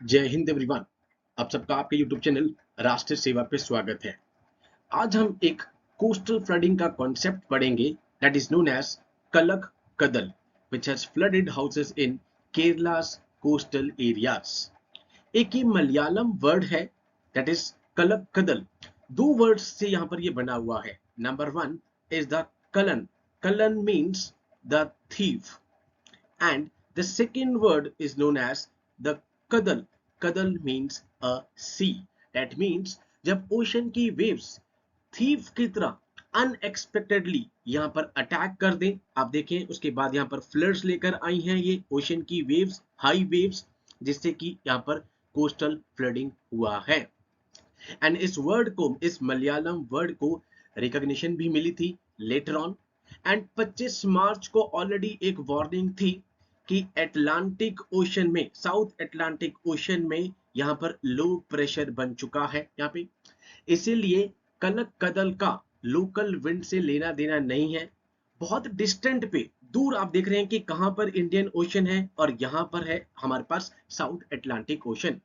जय हिंद एवरीवन। आप सबका आपके YouTube चैनल राष्ट्रीय सेवा पे स्वागत है। आज हम एक कोस्टल फ्लडिंग का कॉन्सेप्ट पढ़ेंगे that is known as kallakkadal which has flooded houses in Kerala's coastal areas. एक ही मलयालम वर्ड है दैट इज कलक कदल। दो वर्ड्स से यहाँ पर ये बना हुआ है। Number one is the kiln. Kiln means the thief and the second word is known as the kadal. Kadal means a sea. That means जब ओशन की वेव्स थीव की तरह अनएक्सपेक्टेडली यहाँ पर अटैक कर दें, आप देखें उसके बाद यहाँ पर फ्लड्स लेकर आई हैं ये ओशन की वेव्स, हाई वेव्स, जिससे कि यहाँ पर कोस्टल फ्लडिंग हुआ है। एंड इस वर्ड को, इस मलयालम वर्ड को रिकॉग्निशन भी मिली थी लेटर ऑन। एंड 25 मार्च को ऑलरेडी एक वार्निंग थी कि अटलांटिक ओशन में, साउथ अटलांटिक ओशन में यहाँ पर लो प्रेशर बन चुका है यहाँ पे। इसीलिए कनक कदल का लोकल विंड से लेना देना नहीं है। बहुत डिस्टेंट पे दूर आप देख रहे हैं कि कहां पर इंडियन ओशन है और यहां पर है हमारे पास साउथ अटलांटिक ओशन।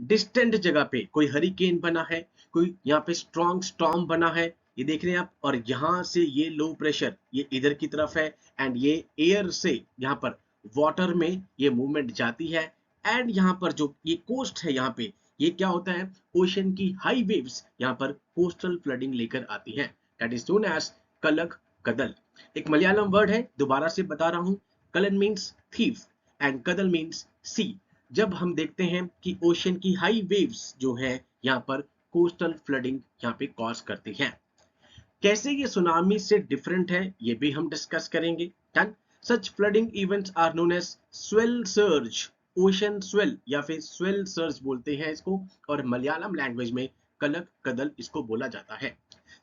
डिस्टेंट जगह पे कोई हरिकेन बना है, कोई यहाँ पे स्ट्रॉन्ग स्टॉर्म बना है, ये देख रहे हैं आप। और यहाँ से ये लो प्रेशर ये इधर की तरफ है एंड ये एयर से यहाँ पर वाटर में ये मूवमेंट जाती है। एंड यहाँ पर जो ये कोस्ट है यहाँ पे, ये क्या होता है, ओशन की हाई वेव्स यहाँ पर कोस्टल फ्लडिंग लेकर आती हैं। दैट इज नोन एज कलक कदल। एक मलयालम वर्ड है, दोबारा से बता रहा हूं। Kallan means thief and kadal means sea. जब हम देखते हैं कि ओशन की हाई वेव्स जो है यहाँ पर कोस्टल फ्लडिंग यहाँ पे कॉज करती हैं। कैसे ये सुनामी से डिफरेंट है ये भी हम डिस्कस करेंगे। Done. Such flooding events are known as swell surge. Ocean swell या फिर स्वेल सर्ज बोलते हैं इसको, और मलयालम लैंग्वेज में कलक कदल इसको बोला जाता है।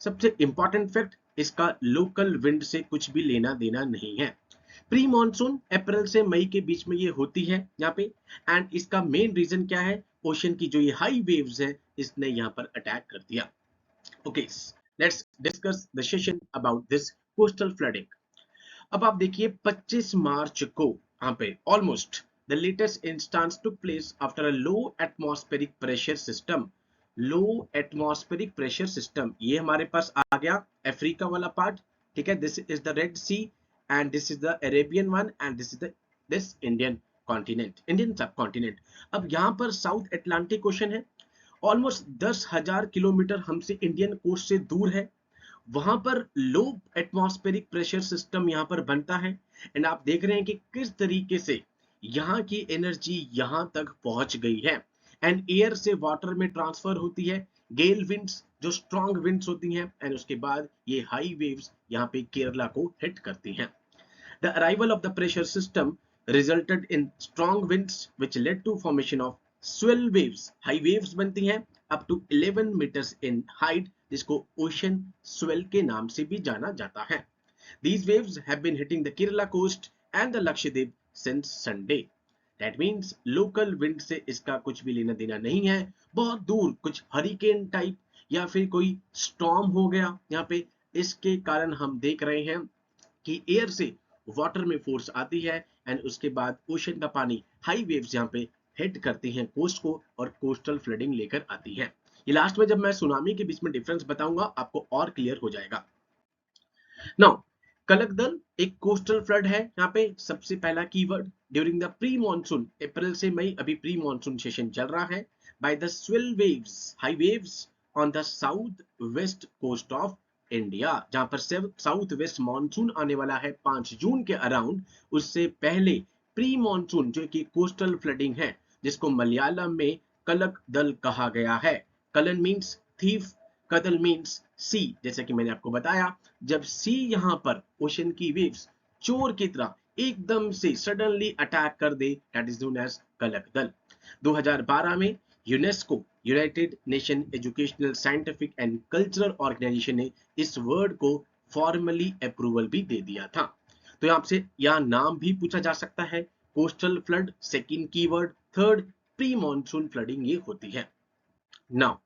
सबसे इंपॉर्टेंट फैक्ट, इसका लोकल विंड से कुछ भी लेना देना नहीं है। प्री मॉनसून अप्रैल से मई के बीच में ये होती है यहाँ पे। एंड इसका मेन रीजन क्या है, ओशन की जो ये हाई वेव्स है इसने यहाँ पर अटैक कर दिया। Okay, let's discuss the session about this coastal flooding. अब आप देखिए 25 मार्च को यहाँ पे almost the latest instance took place after a low atmospheric pressure system. Low atmospheric pressure system ये हमारे पास आ गया अफ्रीका वाला पार्ट, ठीक है। This is the Red Sea and this is the Arabian one and this is the this Indian continent, Indian subcontinent. अब यहाँ पर South Atlantic Ocean है, ऑलमोस्ट 10,000 किलोमीटर हमसे इंडियन कोस्ट से दूर है। वहां पर लो एटमॉस्फेरिक प्रेशर सिस्टम यहाँ पर बनता है। एंड आप देख रहे हैं कि किस तरीके से यहाँ की एनर्जी यहाँ तक पहुंच गई है एंड एयर से वाटर में ट्रांसफर होती है। गेल विंड्स जो स्ट्रॉन्ग विंड्स होती हैं एंड उसके बाद ये हाई वेव्स यहाँ पे केरला को हिट करती हैं। The arrival of the pressure system resulted in strong winds which led to formation of swell waves. High waves बनती हैं up to 11 meters in height, जिसको ocean swell के नाम से भी जाना जाता है। These waves have been hitting the Kerala coast and the Lakshadweep since Sunday. That means local wind से इसका कुछ भी लेना देना नहीं है। बहुत दूर कुछ हरिकेन टाइप या फिर कोई स्टॉर्म हो गया यहाँ पे, इसके कारण हम देख रहे हैं कि एयर से वाटर में फोर्स आती है एंड उसके बाद ओशन का पानी हाई वेव्स यहाँ पे हिट करती हैं कोस्ट को और कोस्टल फ्लडिंग लेकर आती है। ये लास्ट में जब मैं सुनामी के बीच में डिफरेंस बताऊंगा आपको और क्लियर हो जाएगा। नाउ कलकदल एक कोस्टल फ्लड है यहाँ पे। सबसे पहला keyword during the pre monsoon, April से मई अभी प्री मॉनसून सेशन चल रहा है, by the swell waves, high waves on the south west coast of India. जहां पर साउथ वेस्ट मॉनसून आने वाला है 5 जून के अराउंड, उससे पहले प्री मॉनसून जो कि कोस्टल फ्लडिंग है, जिसको मलयालम में कलक दल कहा गया है। कलन मीन्स थीफ, कदल मीन्स सी। जैसे कि मैंने आपको बताया, जब सी यहाँ पर ओशन की वेव्स चोर की तरह एकदम से सडनली अटैक कर दे, that is known as Kallakkadal. 2012 में UNESCO, United Nation Educational Scientific and Cultural Organisation ने इस वर्ड को फॉर्मली अप्रूवल भी दे दिया था। तो यहाँ से यहाँ नाम भी पूछा जा सकता है, coastal flood second keyword, third pre monsoon flooding ये होती है। Now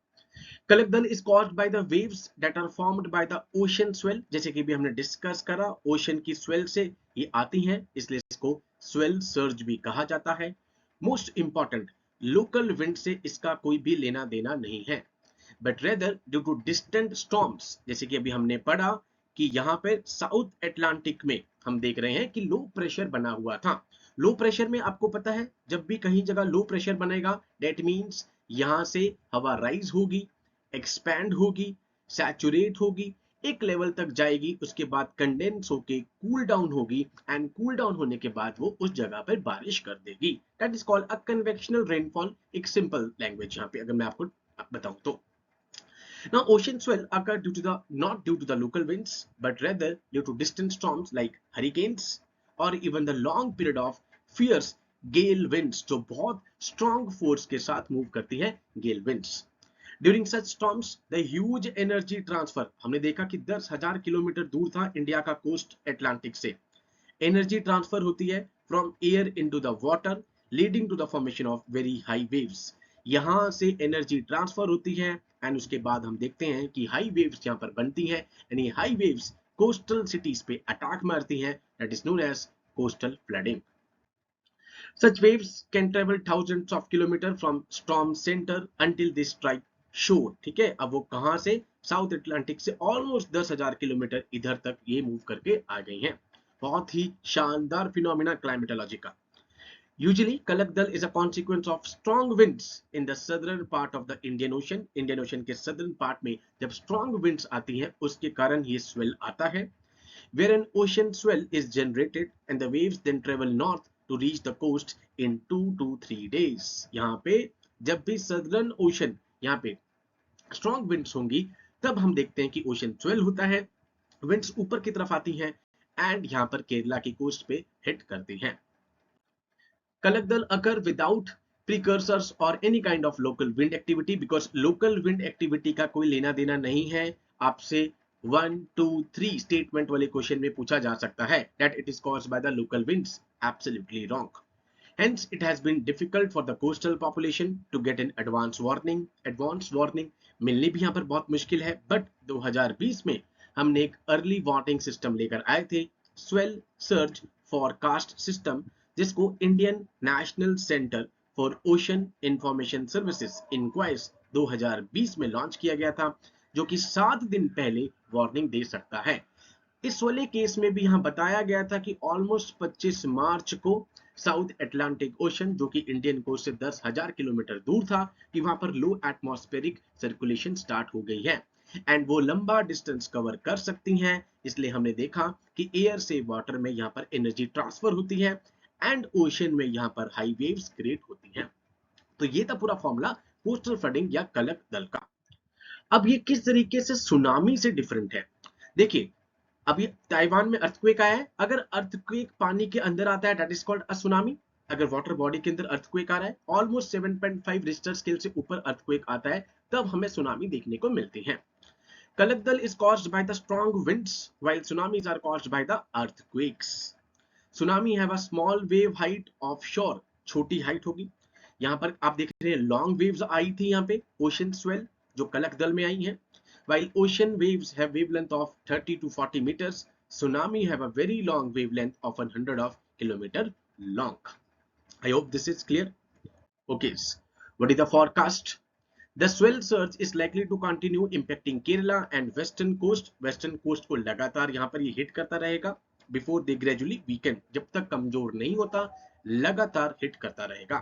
kallakkadal is caused by the waves that are formed by the ocean swell, जैसे कि भी हमने डिस्कस करा, ओशन की स्वेल से ये आती हैं, इसलिए इसको स्वेल सर्ज भी कहा जाता है। मोस्ट इंपॉर्टेंट, लोकल विंड से इसका कोई भी लेना देना नहीं है, but rather due to distant storms, जैसे कि अभी हमने पढ़ा कि यहाँ पे साउथ अटलांटिक में हम देख रहे हैं कि लो प्रेशर बना हुआ था। लो प्रेशर में आपको पता है जब भी कहीं जगह लो प्रेशर बनेगा दैट मीन्स यहाँ से हवा राइज होगी, एक्सपैंड होगी, सैचुरेट होगी, एक लेवल तक जाएगी, उसके बाद कंडेंस होके कूल डाउन होगी, एंड कूल डाउन होने के बाद वो उस जगह पर बारिश कर देगी। That is called a convectional rainfall. एक सिंपल लैंग्वेज यहाँ पे अगर मैं आपको बताऊं तो, now ocean swell occur due to the not due to the local winds but rather due to distant storms like hurricanes or even the long period of fierce gale winds, जो बहुत strong force के साथ move करती है gale winds। During such storms the huge energy transfer, हमने देखा कि 10,000 kilometre दूर था इंडिया का कोस्ट अटलांटिक से, एनर्जी ट्रांसफर होती है from air into the water leading to the formation of very high waves. यहां से एनर्जी ट्रांसफर होती है एंड उसके बाद हम देखते हैं कि हाई वेव्स यहां पर बनती हैं, यानी हाई वेव्स कोस्टल सिटीज पे अटैक मारती हैं, that is known as coastal flooding. Such waves can travel thousands of kilometers from storm center until they strike shore। ठीक है, अब वो कहां से, साउथ अटलांटिक से ऑलमोस्ट 10,000 किलोमीटर इधर तक ये मूव करके आ गई हैं। बहुत ही शानदार फिनोमिना क्लाइमेटोलॉजी का। Usually kallakkadal is a consequence of strong winds in the southern part of the Indian Ocean. Indian Ocean के सदर्न पार्ट में जब स्ट्रॉन्ग विंड्स आती हैं उसके कारण ये स्वेल आता है, where an ocean swell is generated and the waves then travel north to reach the coast in 2 to 3 days। यहाँ पे जब भी सदर्न ओशन यहाँ पे स्ट्रॉन्ग विंड्स होंगी तब हम देखते हैं कि ओशन स्वेल होता है, विंड्स ऊपर की तरफ आती हैं एंड यहाँ पर केरला की कोस्ट पे हिट करती हैं। कलकदल अकर विदाउट प्रिकर्सर्स और any kind of local wind activity, because local wind activity का कोई लेना देना नहीं है। आपसे 1 2 3 स्टेटमेंट वाले क्वेश्चन में पूछा जा सकता है that it is caused by the local winds, absolutely wrong। Hence it has been difficult for the coastal population to get an advance warning। advance warning मिलनी भी यहाँ पर बहुत मुश्किल है, बट 2020 में हमने एक अर्ली वार्निंग सिस्टम लेकर आए थे, स्वेल सर्ज फॉरकास्ट सिस्टम, जिसको Indian National Centre for Ocean Information Services INCOIS 2020 में लॉन्च किया गया था, जो कि 7 दिन पहले वार्निंग दे सकता है। इस वाले केस में भी यहाँ बताया गया था कि ऑलमोस्ट 25 मार्च को साउथ अटलांटिक ओशन, जो कि इंडियन कोस्ट से 10,000 किलोमीटर दूर था, कि वहां पर लो एटमॉस्फेरिक सर्कुलेशन स्टार्ट हो गई है एंड वो लंबा डिस्टेंस कवर कर सकती हैं। इसलिए हमने देखा कि एयर से वाटर में यहाँ पर एनर्जी ट्रांसफर होती है एंड ओशन में यहाँ पर हाई वेव्स क्रिएट होती हैं। तो ये था पूरा फॉर्मूला कोस्टल फ्लडिंग या कलक दल का। अब ये किस तरीके से सुनामी से डिफरेंट है, देखिए अभी ताइवान में अर्थक्वेक आया है, अगर अर्थक्वेक पानी के अंदर आता है that is called a tsunami. अगर वाटर बॉडी के अंदर अर्थक्वेक आ रहा है ऑलमोस्ट 7.5 रिक्टर स्केल से ऊपर अर्थक्वेक आता है तब हमें सुनामी देखने को मिलती है। कलकदल is caused by the strong winds while tsunamis are caused by the earthquakes। Tsunami have a small wave height of शोर, छोटी हाइट होगी। यहाँ पर आप देख रहे हैं लॉन्ग वेव्स आई थी यहाँ पे ओशन स्वेल जो कलकदल में आई हैं, while ocean waves have wavelength of 30 to 40 meters, tsunami have a very long wavelength of 100 of kilometer long। I hope this is clear। Okay, what is the forecast? The swell surge is likely to continue impacting Kerala and western coast। western coast को लगातार यहाँ पर ये hit करता रहेगा before they gradually weaken, जब तक कमजोर नहीं होता लगातार हिट करता रहेगा।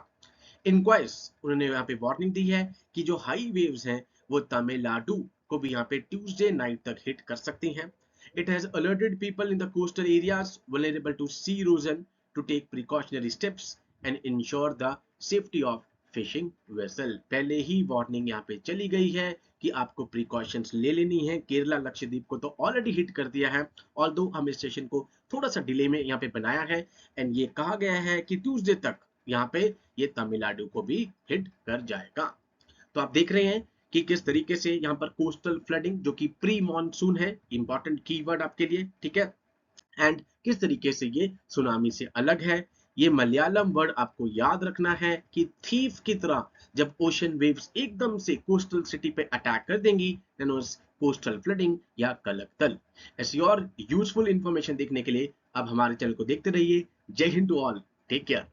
इनक्वाइस उन्होंने यहाँ पे वार्निंग दी है कि जो हाई वेव्स हैं वो तमिलनाडु को भी यहाँ पे ट्यूसडे नाइट तक हिट कर सकती हैं। It has alerted people in the coastal areas vulnerable to sea erosion to take precautionary steps and ensure the safety of fishing vessel. पहले ही वार्निंग यहाँ पे चली गई है कि आपको प्रिकॉशंस ले लेनी है। केरला लक्षद्वीप को तो ऑलरेडी हिट कर दिया है, ऑल्दो हम इस सेशन को थोड़ा सा डिले में यहाँ पे बनाया है एंड ये कहा गया है कि ट्यूसडे तक यहाँ पे ये तमिलनाडु को भी हिट कर जाएगा। तो आप देख रहे हैं कि किस तरीके से यहाँ पर कोस्टल फ्लडिंग जो कि प्री मॉनसून है, इंपॉर्टेंट कीवर्ड आपके लिए, ठीक है, एंड किस तरीके से ये सुनामी से अलग है। ये मलयालम वर्ड आपको याद रखना है कि थीफ की तरह जब ओशन वेव्स एकदम से कोस्टल सिटी पे अटैक कर देंगी देन उस कोस्टल फ्लडिंग या कलकदल। ऐसी और यूजफुल इंफॉर्मेशन देखने के लिए आप हमारे चैनल को देखते रहिए। जय हिंद टू ऑल, टेक केयर।